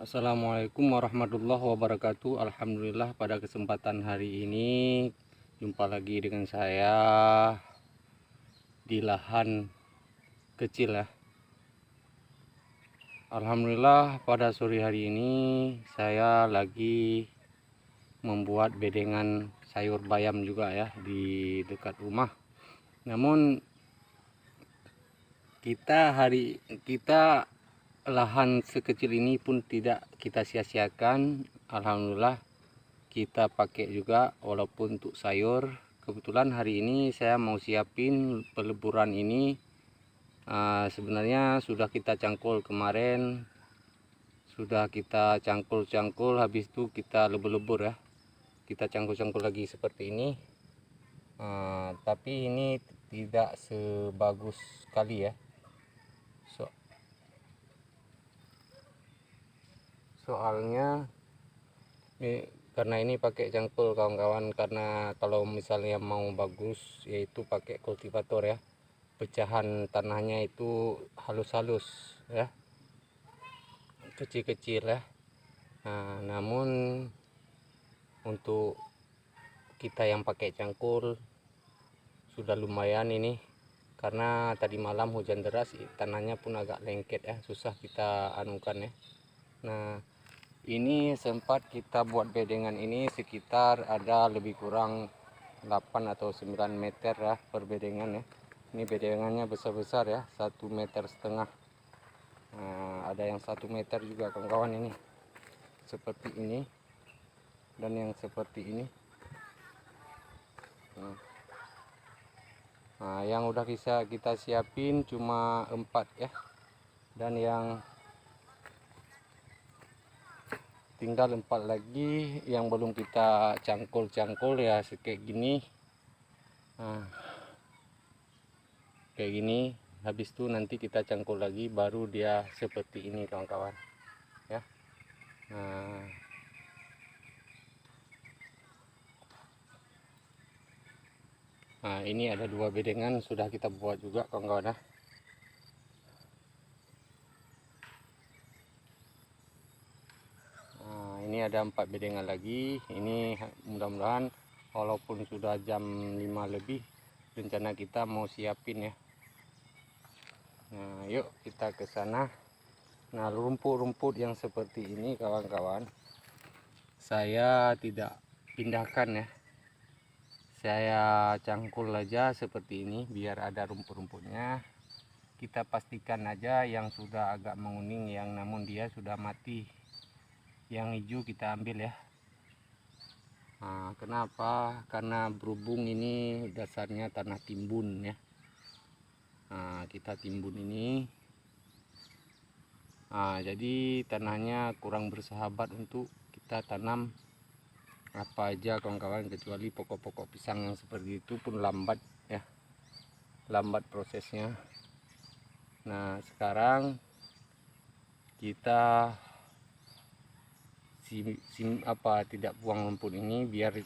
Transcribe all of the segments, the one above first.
Assalamualaikum warahmatullahi wabarakatuh. Alhamdulillah, pada kesempatan hari ini jumpa lagi dengan saya di lahan kecil ya. Alhamdulillah, pada sore hari ini saya lagi membuat bedengan sayur bayam juga ya di dekat rumah. Namun kita lahan sekecil ini pun tidak kita sia-siakan. Alhamdulillah, kita pakai juga walaupun untuk sayur. Kebetulan hari ini saya mau siapin peleburan ini. Sebenarnya sudah kita cangkul kemarin, sudah kita cangkul habis itu kita lebur-lebur ya, kita cangkul lagi seperti ini. Tapi ini tidak sebagus sekali ya, soalnya karena ini pakai cangkul kawan-kawan. Karena kalau misalnya mau bagus yaitu pakai kultivator ya, pecahan tanahnya itu halus-halus ya, kecil-kecil ya. Namun untuk kita yang pakai cangkul sudah lumayan ini, karena tadi malam hujan deras, tanahnya pun agak lengket ya, susah kita anukan ya. Nah, ini sempat kita buat bedengan ini sekitar ada lebih kurang 8 atau 9 meter ya per bedengan ya. Ini bedengannya besar-besar ya, 1,5 meter. Ada yang 1 meter juga kawan-kawan, ini seperti ini dan yang seperti ini. Yang udah kita siapin cuma 4 ya, dan yang tinggal 4 lagi yang belum kita cangkul ya, kayak gini. Kayak gini, habis itu nanti kita cangkul lagi baru dia seperti ini kawan-kawan ya. Ini ada 2 bedengan sudah kita buat juga kawan-kawan ya. Ini ada 4 bedengan lagi. Ini mudah-mudahan walaupun sudah jam 5 lebih, rencana kita mau siapin ya. Yuk kita ke sana. Nah, rumput-rumput yang seperti ini kawan-kawan, saya tidak pindahkan ya, saya cangkul aja seperti ini biar ada rumput-rumputnya. Kita pastikan aja yang sudah agak menguning, yang namun dia sudah mati, yang hijau kita ambil ya. Kenapa? Karena berhubung ini dasarnya tanah timbun ya. Kita timbun ini, jadi tanahnya kurang bersahabat untuk kita tanam apa aja kawan-kawan, kecuali pokok-pokok pisang yang seperti itu pun lambat ya, lambat prosesnya. Nah, sekarang kita tidak buang rumput ini biar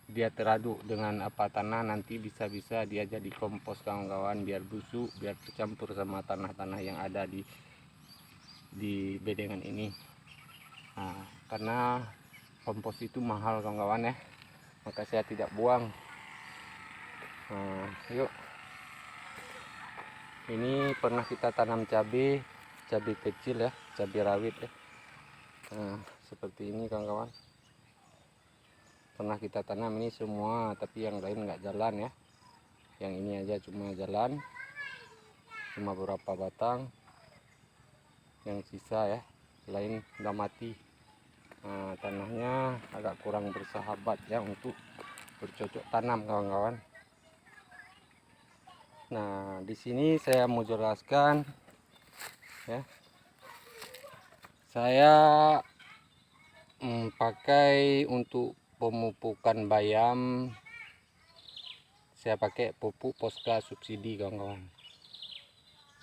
dia teraduk dengan tanah, nanti bisa-bisa dia jadi kompos kawan-kawan, biar busuk, biar tercampur sama tanah-tanah yang ada di bedengan ini. Karena kompos itu mahal kawan-kawan ya, maka saya tidak buang. Yuk, ini pernah kita tanam cabai kecil ya, cabai rawit ya. Seperti ini kawan-kawan, pernah kita tanam ini semua, tapi yang lain nggak jalan ya. Yang ini aja cuma jalan, cuma beberapa batang, yang sisa ya lain udah mati. Tanahnya agak kurang bersahabat ya untuk bercocok tanam kawan-kawan. Nah, di sini saya mau jelaskan ya, saya pakai untuk pemupukan bayam, saya pakai pupuk Posca subsidi kawan-kawan,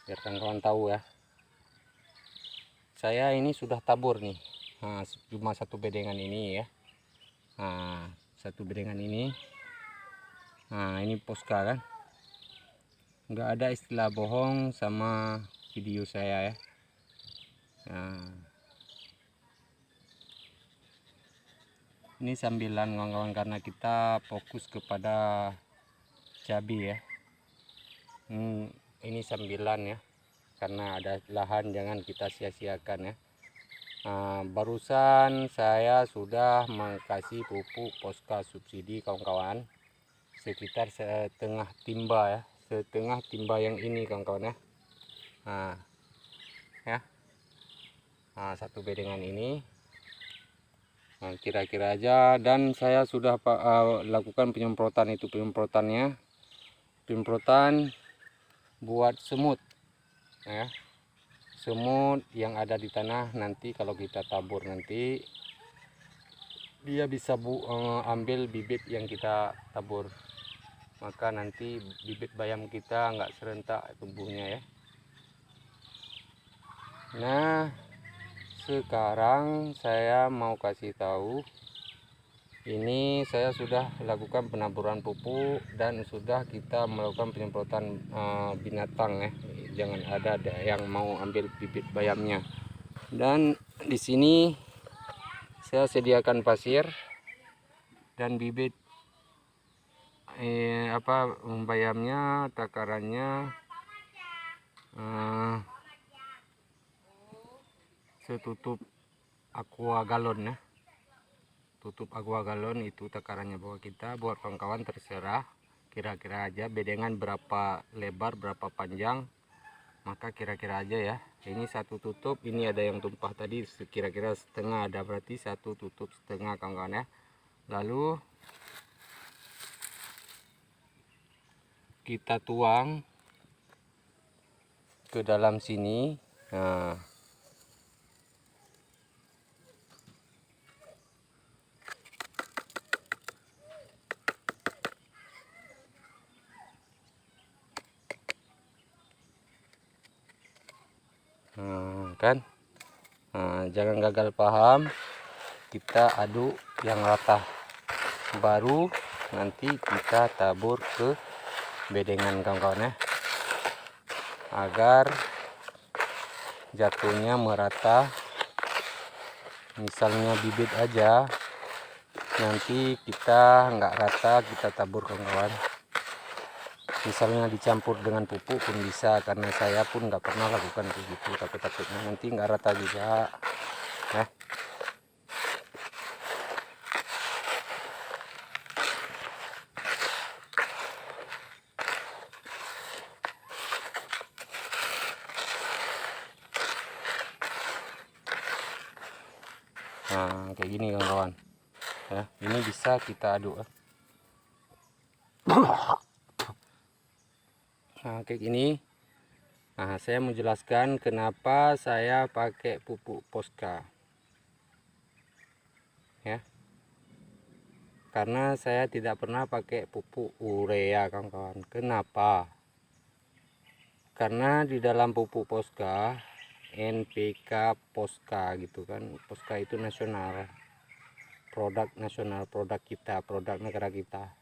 biar kawan-kawan tahu ya. Saya ini sudah tabur nih, cuma 1 bedengan ini ya. Satu bedengan ini, ini Posca kan, nggak ada istilah bohong sama video saya ya. Ini sambilan kawan-kawan, karena kita fokus kepada cabai ya. Ini sambilan ya, karena ada lahan jangan kita sia-siakan ya. Barusan saya sudah mengkasih pupuk Posca subsidi kawan-kawan, sekitar setengah timba ya, setengah timba yang ini kawan-kawan ya. Satu bedengan ini kira-kira aja, dan saya sudah lakukan penyemprotan. Itu penyemprotan buat semut ya, semut yang ada di tanah. Nanti kalau kita tabur, nanti dia bisa ambil bibit yang kita tabur, maka nanti bibit bayam kita nggak serentak tumbuhnya ya. Nah, sekarang saya mau kasih tahu, ini saya sudah lakukan penaburan pupuk dan sudah kita melakukan penyemprotan binatang ya. Jangan ada yang mau ambil bibit bayamnya. Dan di sini saya sediakan pasir dan bibit bayamnya, takarannya setutup aqua galon ya. Tutup aqua galon itu takarannya bahwa kita buat kawan-kawan terserah kira-kira aja bedengan berapa lebar berapa panjang, maka kira-kira aja ya. Ini satu tutup, ini ada yang tumpah tadi kira-kira setengah, ada berarti satu tutup setengah kawan-kawan ya. Lalu kita tuang ke dalam sini. Jangan gagal paham, kita aduk yang rata, baru nanti kita tabur ke bedengan kawan-kawan ya, agar jatuhnya merata. Misalnya bibit aja nanti kita nggak rata, kita tabur kawan-kawan. Misalnya dicampur dengan pupuk pun bisa, karena saya pun nggak pernah lakukan begitu, takutnya nanti nggak rata juga ya. Kayak gini kawan-kawan ya, ini bisa kita aduk ya. Kayak gini. Saya mau jelaskan kenapa saya pakai pupuk Posca ya, karena saya tidak pernah pakai pupuk urea kawan-kawan. Kenapa? Karena di dalam pupuk Posca, NPK Posca gitu kan, Posca itu nasional, produk nasional, produk kita, produk negara kita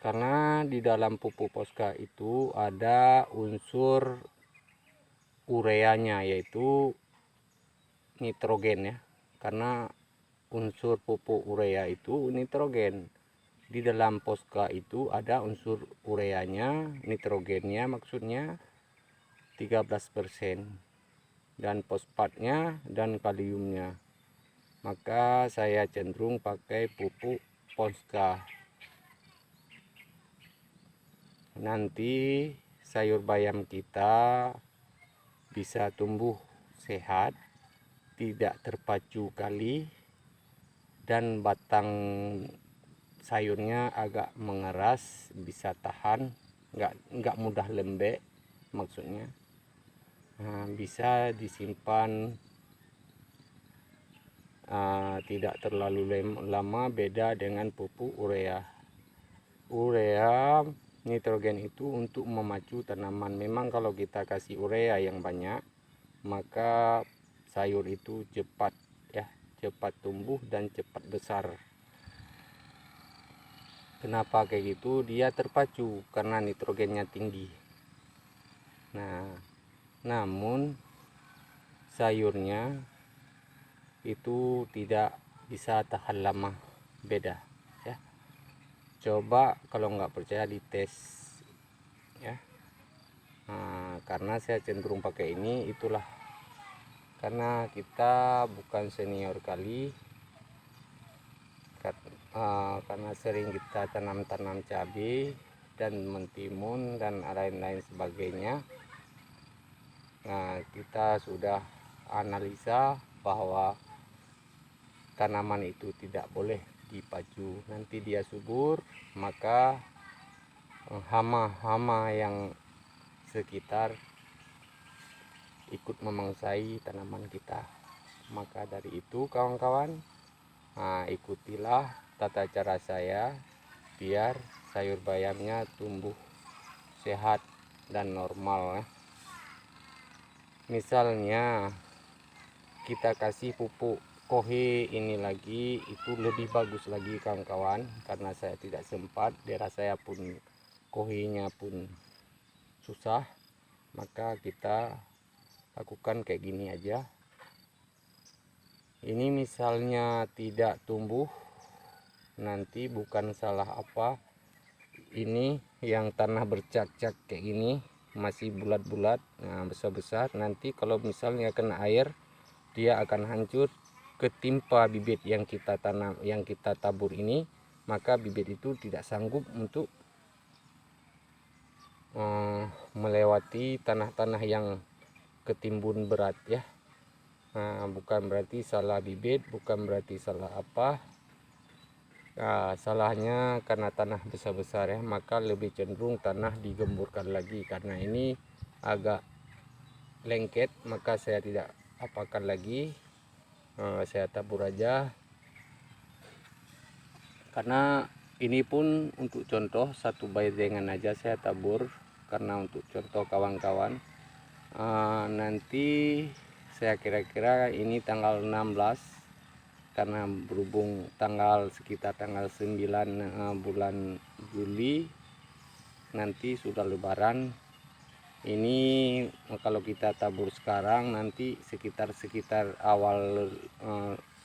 karena di dalam pupuk Posca itu ada unsur ureanya, yaitu nitrogen ya, karena unsur pupuk urea itu nitrogen. Di dalam Posca itu ada unsur ureanya, nitrogennya maksudnya 13%, dan fosfatnya dan kaliumnya. Maka saya cenderung pakai pupuk Posca. Nanti sayur bayam kita bisa tumbuh sehat, tidak terpacu kali, dan batang sayurnya agak mengeras, bisa tahan, nggak mudah lembek maksudnya. Bisa disimpan tidak terlalu lama, beda dengan pupuk urea. Nitrogen itu untuk memacu tanaman. Memang kalau kita kasih urea yang banyak, maka sayur itu cepat tumbuh dan cepat besar. Kenapa kayak gitu? Dia terpacu karena nitrogennya tinggi. Namun sayurnya itu tidak bisa tahan lama, beda ya. Coba kalau nggak percaya dites ya. Karena saya cenderung pakai ini itulah karena kita bukan senior kali, karena sering kita tanam cabai dan mentimun dan lain-lain sebagainya. Nah, kita sudah analisa bahwa tanaman itu tidak boleh dipacu, nanti dia subur, maka hama-hama yang sekitar ikut memangsai tanaman kita. Maka dari itu kawan-kawan, ikutilah tata cara saya biar sayur bayamnya tumbuh sehat dan normal ya. Misalnya kita kasih pupuk kohe ini lagi, itu lebih bagus lagi kawan-kawan, karena saya tidak sempat, daerah saya pun kohenya pun susah, maka kita lakukan kayak gini aja. Ini misalnya tidak tumbuh, nanti bukan salah apa, ini yang tanah bercak-cak kayak gini masih bulat-bulat, nah besar-besar, nanti kalau misalnya kena air dia akan hancur ketimpa bibit yang kita tanam, yang kita tabur ini, maka bibit itu tidak sanggup untuk melewati tanah-tanah yang ketimbun berat ya. Bukan berarti salah bibit, bukan berarti salah apa, salahnya karena tanah besar-besar ya, maka lebih cenderung tanah digemburkan lagi. Karena ini agak lengket, maka saya tidak apakan lagi, saya tabur aja. Karena ini pun untuk contoh satu bayangan aja saya tabur, karena untuk contoh kawan-kawan. Nanti saya kira-kira ini tanggal 16, karena berhubung sekitar tanggal 9 bulan Juli nanti sudah lebaran. Ini kalau kita tabur sekarang, nanti sekitar awal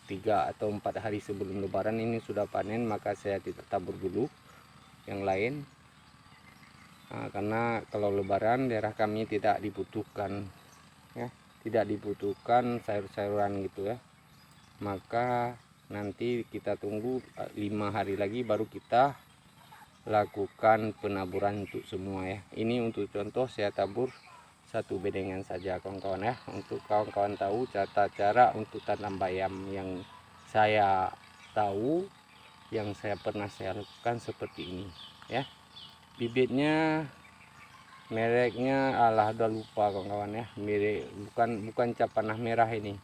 3 atau 4 hari sebelum lebaran ini sudah panen, maka saya tidak tabur dulu yang lain. Karena kalau lebaran daerah kami tidak dibutuhkan ya, tidak dibutuhkan sayur-sayuran gitu ya. Maka nanti kita tunggu 5 hari lagi baru kita lakukan penaburan untuk semua ya. Ini untuk contoh saya tabur satu bedengan saja kawan-kawan ya, untuk kawan-kawan tahu tata cara untuk tanam bayam yang saya tahu, yang saya pernah saya lakukan seperti ini ya. Bibitnya mereknya udah lupa kawan-kawan ya, mirip bukan cap panah merah ini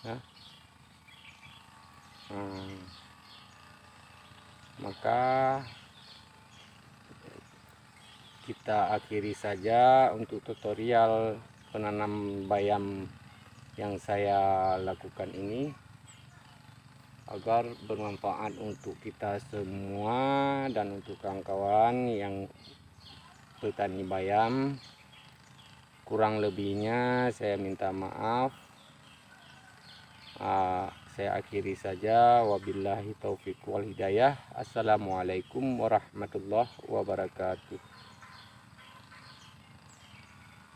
ya. Maka kita akhiri saja untuk tutorial penanam bayam yang saya lakukan ini, agar bermanfaat untuk kita semua dan untuk kawan-kawan yang petani bayam. Kurang lebihnya saya minta maaf. Saya akhiri saja, wabillahi taufiq wal hidayah. Assalamualaikum warahmatullahi wabarakatuh.